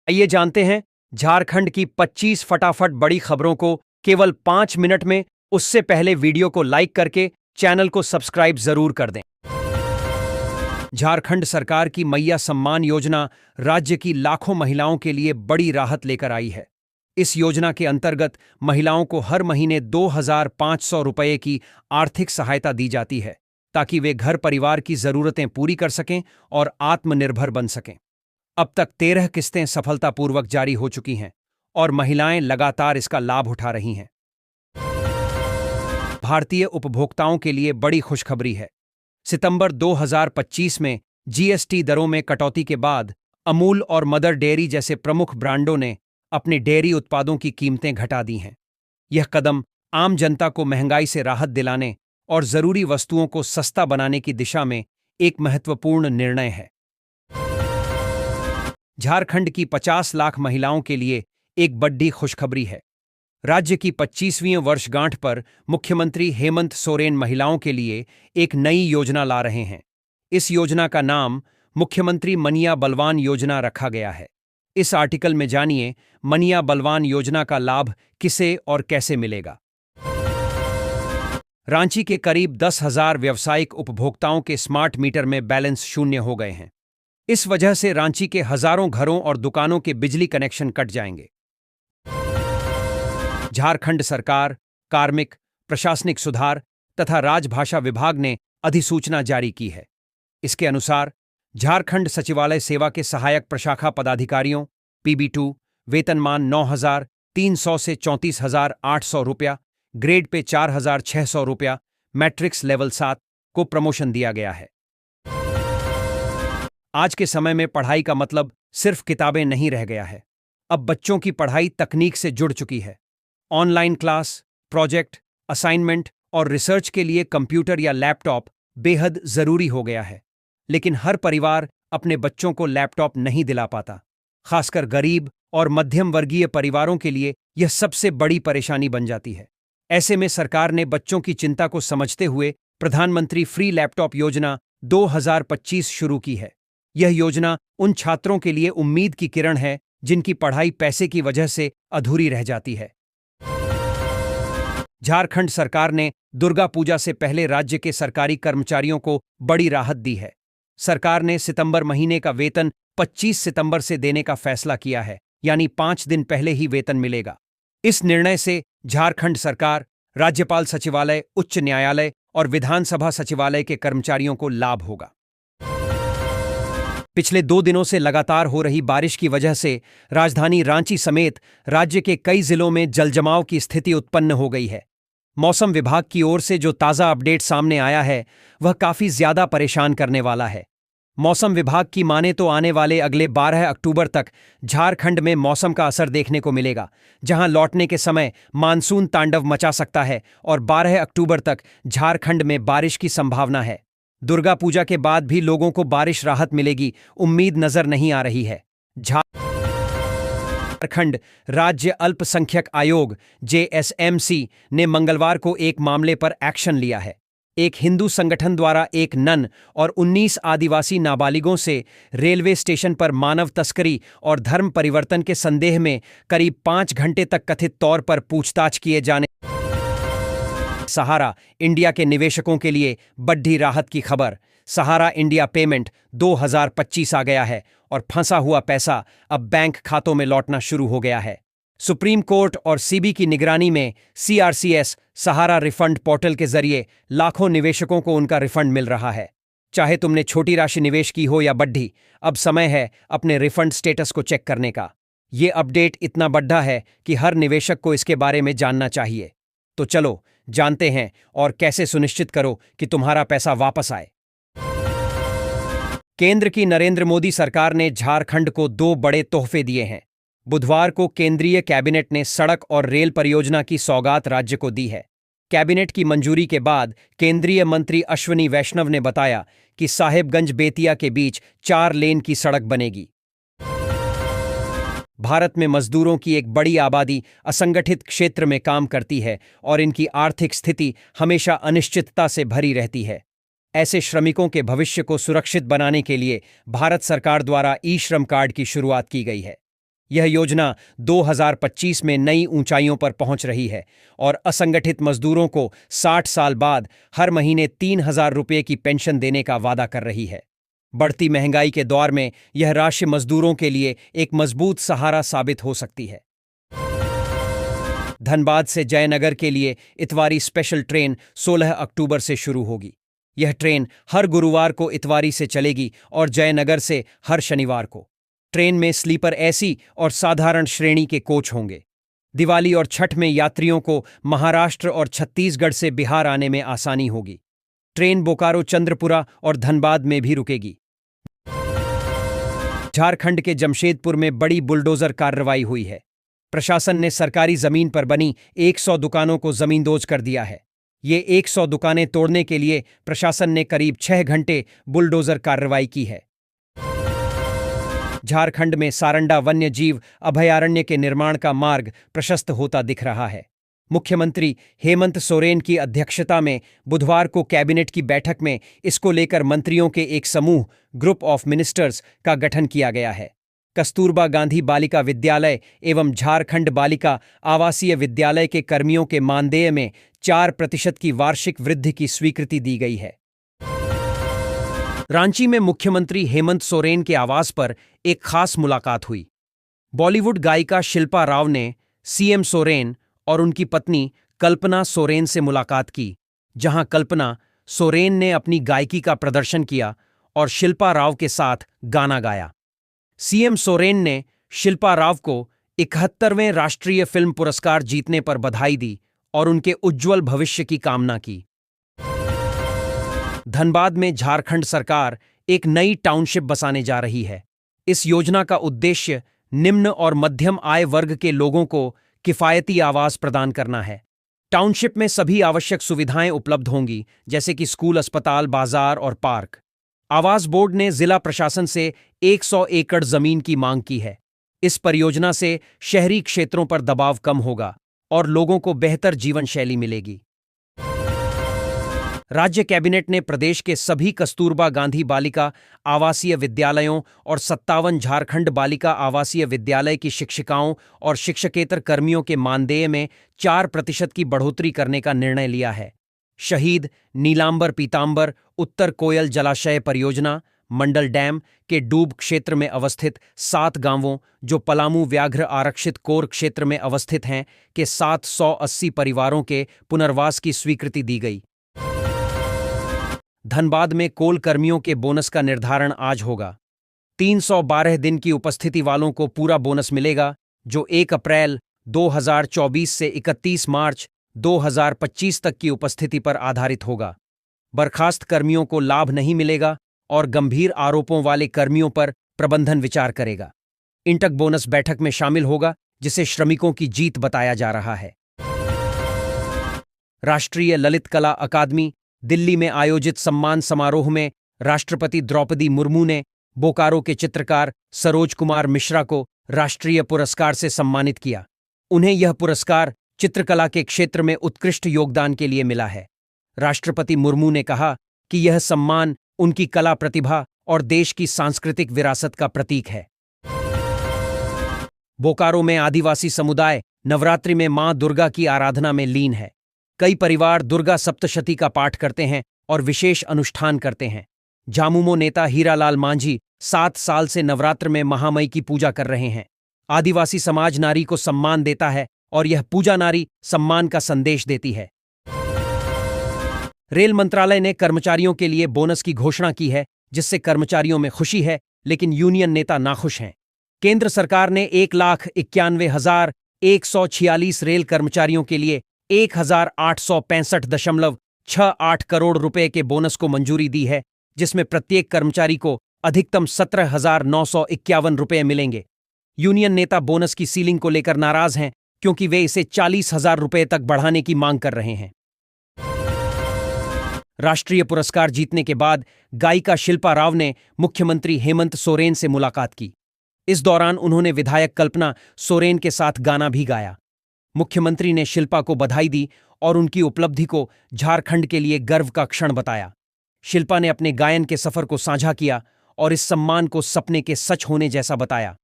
आइए जानते हैं झारखंड की 25 फटाफट बड़ी खबरों को केवल 5 मिनट में। उससे पहले वीडियो को लाइक करके चैनल को सब्सक्राइब जरूर कर दें। झारखंड सरकार की मैया सम्मान योजना राज्य की लाखों महिलाओं के लिए बड़ी राहत लेकर आई है। इस योजना के अंतर्गत महिलाओं को हर महीने 2,500 रुपये की आर्थिक सहायता दी जाती है, ताकि वे घर परिवार की जरूरतें पूरी कर सकें और आत्मनिर्भर बन सकें। अब तक 13 किस्तें सफलतापूर्वक जारी हो चुकी हैं और महिलाएं लगातार इसका लाभ उठा रही हैं। भारतीय उपभोक्ताओं के लिए बड़ी खुशखबरी है। सितंबर 2025 में जीएसटी दरों में कटौती के बाद अमूल और मदर डेयरी जैसे प्रमुख ब्रांडों ने अपने डेयरी उत्पादों की कीमतें घटा दी हैं। यह कदम आम जनता को महंगाई से राहत दिलाने और जरूरी वस्तुओं को सस्ता बनाने की दिशा में एक महत्वपूर्ण निर्णय है। झारखंड की 50 लाख महिलाओं के लिए एक बड़ी खुशखबरी है। राज्य की 25वीं वर्षगांठ पर मुख्यमंत्री हेमंत सोरेन महिलाओं के लिए एक नई योजना ला रहे हैं। इस योजना का नाम मुख्यमंत्री मनिया बलवान योजना रखा गया है। इस आर्टिकल में जानिए मनिया बलवान योजना का लाभ किसे और कैसे मिलेगा। रांची के करीब 10,000 व्यावसायिक उपभोक्ताओं के स्मार्ट मीटर में बैलेंस शून्य हो गए हैं। इस वजह से रांची के हजारों घरों और दुकानों के बिजली कनेक्शन कट जाएंगे। झारखंड सरकार, कार्मिक, प्रशासनिक सुधार तथा राजभाषा विभाग ने अधिसूचना जारी की है। इसके अनुसार झारखंड सचिवालय सेवा के सहायक प्रशाखा पदाधिकारियों PB2 वेतनमान 9,300 से 34,800 रुपया, ग्रेड पे 4,600 रुपया, मैट्रिक्स लेवल 7 को प्रमोशन दिया गया है। आज के समय में पढ़ाई का मतलब सिर्फ किताबें नहीं रह गया है। अब बच्चों की पढ़ाई तकनीक से जुड़ चुकी है। ऑनलाइन क्लास, प्रोजेक्ट, असाइनमेंट और रिसर्च के लिए कंप्यूटर या लैपटॉप बेहद जरूरी हो गया है। लेकिन हर परिवार अपने बच्चों को लैपटॉप नहीं दिला पाता। खासकर गरीब और मध्यम वर्गीय परिवारों के लिए यह सबसे बड़ी परेशानी बन जाती है। ऐसे में सरकार ने बच्चों की चिंता को समझते हुए प्रधानमंत्री फ्री लैपटॉप योजना 2025 शुरू की है। यह योजना उन छात्रों के लिए उम्मीद की किरण है जिनकी पढ़ाई पैसे की वजह से अधूरी रह जाती है। झारखंड सरकार ने दुर्गा पूजा से पहले राज्य के सरकारी कर्मचारियों को बड़ी राहत दी है। सरकार ने सितंबर महीने का वेतन 25 सितंबर से देने का फैसला किया है, यानी 5 दिन पहले ही वेतन मिलेगा। इस निर्णय से झारखंड सरकार, राज्यपाल सचिवालय, उच्च न्यायालय और विधानसभा सचिवालय के कर्मचारियों को लाभ होगा। पिछले 2 दिनों से लगातार हो रही बारिश की वजह से राजधानी रांची समेत राज्य के कई जिलों में जलजमाव की स्थिति उत्पन्न हो गई है। मौसम विभाग की ओर से जो ताज़ा अपडेट सामने आया है वह काफ़ी ज़्यादा परेशान करने वाला है। मौसम विभाग की माने तो आने वाले अगले 12 अक्टूबर तक झारखंड में मौसम का असर देखने को मिलेगा, जहां लौटने के समय मानसून तांडव मचा सकता है और 12 अक्टूबर तक झारखंड में बारिश की संभावना है। दुर्गा पूजा के बाद भी लोगों को बारिश राहत मिलेगी, उम्मीद नजर नहीं आ रही है। झारखंड राज्य अल्पसंख्यक आयोग JSMC ने मंगलवार को एक मामले पर एक्शन लिया है। एक हिंदू संगठन द्वारा एक नन और 19 आदिवासी नाबालिगों से रेलवे स्टेशन पर मानव तस्करी और धर्म परिवर्तन के संदेह में करीब 5 घंटे तक कथित तौर पर पूछताछ किए जाने। सहारा इंडिया के निवेशकों के लिए बड़ी राहत की खबर। सहारा इंडिया पेमेंट 2025 आ गया है और फंसा हुआ पैसा अब बैंक खातों में लौटना शुरू हो गया है। सुप्रीम कोर्ट और SEBI की निगरानी में CRCS सहारा रिफंड पोर्टल के जरिए लाखों निवेशकों को उनका रिफंड मिल रहा है। चाहे तुमने छोटी राशि निवेश की हो या बड़ी, अब समय है अपने रिफंड स्टेटस को चेक करने का। ये अपडेट इतना बड़ा है कि हर निवेशक को इसके बारे में जानना चाहिए। तो चलो जानते हैं और कैसे सुनिश्चित करो कि तुम्हारा पैसा वापस आए। केंद्र की नरेंद्र मोदी सरकार ने झारखंड को 2 बड़े तोहफे दिए हैं। बुधवार को केंद्रीय कैबिनेट ने सड़क और रेल परियोजना की सौगात राज्य को दी है। कैबिनेट की मंजूरी के बाद केंद्रीय मंत्री अश्विनी वैष्णव ने बताया कि साहेबगंज बेतिया के बीच 4 लेन की सड़क बनेगी। भारत में मजदूरों की एक बड़ी आबादी असंगठित क्षेत्र में काम करती है और इनकी आर्थिक स्थिति हमेशा अनिश्चितता से भरी रहती है। ऐसे श्रमिकों के भविष्य को सुरक्षित बनाने के लिए भारत सरकार द्वारा ई-श्रम कार्ड की शुरुआत की गई है। यह योजना 2025 में नई ऊंचाइयों पर पहुंच रही है और असंगठित मजदूरों को 60 साल बाद हर महीने 3,000 रुपये की पेंशन देने का वादा कर रही है। बढ़ती महंगाई के दौर में यह राशि मजदूरों के लिए एक मजबूत सहारा साबित हो सकती है। धनबाद से जयनगर के लिए इतवारी स्पेशल ट्रेन 16 अक्टूबर से शुरू होगी। यह ट्रेन हर गुरुवार को इतवारी से चलेगी और जयनगर से हर शनिवार को। ट्रेन में स्लीपर एसी और साधारण श्रेणी के कोच होंगे। दिवाली और छठ में यात्रियों को महाराष्ट्र और छत्तीसगढ़ से बिहार आने में आसानी होगी। ट्रेन बोकारो, चंद्रपुरा और धनबाद में भी रुकेगी। झारखंड के जमशेदपुर में बड़ी बुलडोजर कार्रवाई हुई है। प्रशासन ने सरकारी जमीन पर बनी 100 दुकानों को जमींदोज कर दिया है। ये 100 दुकानें तोड़ने के लिए प्रशासन ने करीब 6 घंटे बुलडोजर कार्रवाई की है। झारखंड में सारंडा वन्य जीव अभयारण्य के निर्माण का मार्ग प्रशस्त होता दिख रहा है। मुख्यमंत्री हेमंत सोरेन की अध्यक्षता में बुधवार को कैबिनेट की बैठक में इसको लेकर मंत्रियों के एक समूह ग्रुप ऑफ मिनिस्टर्स का गठन किया गया है। कस्तूरबा गांधी बालिका विद्यालय एवं झारखंड बालिका आवासीय विद्यालय के कर्मियों के मानदेय में 4% की वार्षिक वृद्धि की स्वीकृति दी गई है। रांची में मुख्यमंत्री हेमंत सोरेन के आवास पर एक खास मुलाकात हुई। बॉलीवुड गायिका शिल्पा राव ने सीएम सोरेन और उनकी पत्नी कल्पना सोरेन से मुलाकात की, जहां कल्पना सोरेन ने अपनी गायकी का प्रदर्शन किया और शिल्पा राव के साथ गाना गाया। सीएम सोरेन ने शिल्पा राव को 71वें राष्ट्रीय फिल्म पुरस्कार जीतने पर बधाई दी और उनके उज्ज्वल भविष्य की कामना की। धनबाद में झारखंड सरकार एक नई टाउनशिप बसाने जा रही है। इस योजना का उद्देश्य निम्न और मध्यम आय वर्ग के लोगों को किफायती आवास प्रदान करना है। टाउनशिप में सभी आवश्यक सुविधाएं उपलब्ध होंगी, जैसे कि स्कूल, अस्पताल, बाजार और पार्क। आवास बोर्ड ने जिला प्रशासन से 100 एकड़ जमीन की मांग की है। इस परियोजना से शहरी क्षेत्रों पर दबाव कम होगा और लोगों को बेहतर जीवन शैली मिलेगी। राज्य कैबिनेट ने प्रदेश के सभी कस्तूरबा गांधी बालिका आवासीय विद्यालयों और 57 झारखंड बालिका आवासीय विद्यालय की शिक्षिकाओं और शिक्षकेतर कर्मियों के मानदेय में 4% की बढ़ोतरी करने का निर्णय लिया है। शहीद नीलांबर पीतांबर उत्तर कोयल जलाशय परियोजना मंडल डैम के डूब क्षेत्र में अवस्थित 7 गांवों, जो पलामू व्याघ्र आरक्षित कोर क्षेत्र में अवस्थित हैं, के 780 परिवारों के पुनर्वास की स्वीकृति दी गई। धनबाद में कोल कर्मियों के बोनस का निर्धारण आज होगा। 312 दिन की उपस्थिति वालों को पूरा बोनस मिलेगा, जो 1 अप्रैल 2024 से 31 मार्च 2025 तक की उपस्थिति पर आधारित होगा। बर्खास्त कर्मियों को लाभ नहीं मिलेगा और गंभीर आरोपों वाले कर्मियों पर प्रबंधन विचार करेगा। इंटक बोनस बैठक में शामिल होगा, जिसे श्रमिकों की जीत बताया जा रहा है। राष्ट्रीय ललित कला अकादमी दिल्ली में आयोजित सम्मान समारोह में राष्ट्रपति द्रौपदी मुर्मू ने बोकारो के चित्रकार सरोज कुमार मिश्रा को राष्ट्रीय पुरस्कार से सम्मानित किया। उन्हें यह पुरस्कार चित्रकला के क्षेत्र में उत्कृष्ट योगदान के लिए मिला है। राष्ट्रपति मुर्मू ने कहा कि यह सम्मान उनकी कला प्रतिभा और देश की सांस्कृतिक विरासत का प्रतीक है। बोकारो में आदिवासी समुदाय नवरात्रि में मां दुर्गा की आराधना में लीन है। कई परिवार दुर्गा सप्तशती का पाठ करते हैं और विशेष अनुष्ठान करते हैं। झामुमो नेता हीरालाल मांझी 7 साल से नवरात्र में महामई की पूजा कर रहे हैं। आदिवासी समाज नारी को सम्मान देता है और यह पूजा नारी सम्मान का संदेश देती है। रेल मंत्रालय ने कर्मचारियों के लिए बोनस की घोषणा की है, जिससे कर्मचारियों में खुशी है, लेकिन यूनियन नेता नाखुश हैं। केंद्र सरकार ने 1,91,146 रेल कर्मचारियों के लिए 1,865.68 करोड़ रुपए के बोनस को मंजूरी दी है, जिसमें प्रत्येक कर्मचारी को अधिकतम 17,951 रुपए मिलेंगे। यूनियन नेता बोनस की सीलिंग को लेकर नाराज हैं, क्योंकि वे इसे 40,000 रुपए तक बढ़ाने की मांग कर रहे हैं। राष्ट्रीय पुरस्कार जीतने के बाद गायिका शिल्पा राव ने मुख्यमंत्री हेमंत सोरेन से मुलाकात की। इस दौरान उन्होंने विधायक कल्पना सोरेन के साथ गाना भी गाया। मुख्यमंत्री ने शिल्पा को बधाई दी और उनकी उपलब्धि को झारखंड के लिए गर्व का क्षण बताया। शिल्पा ने अपने गायन के सफर को साझा किया और इस सम्मान को सपने के सच होने जैसा बताया।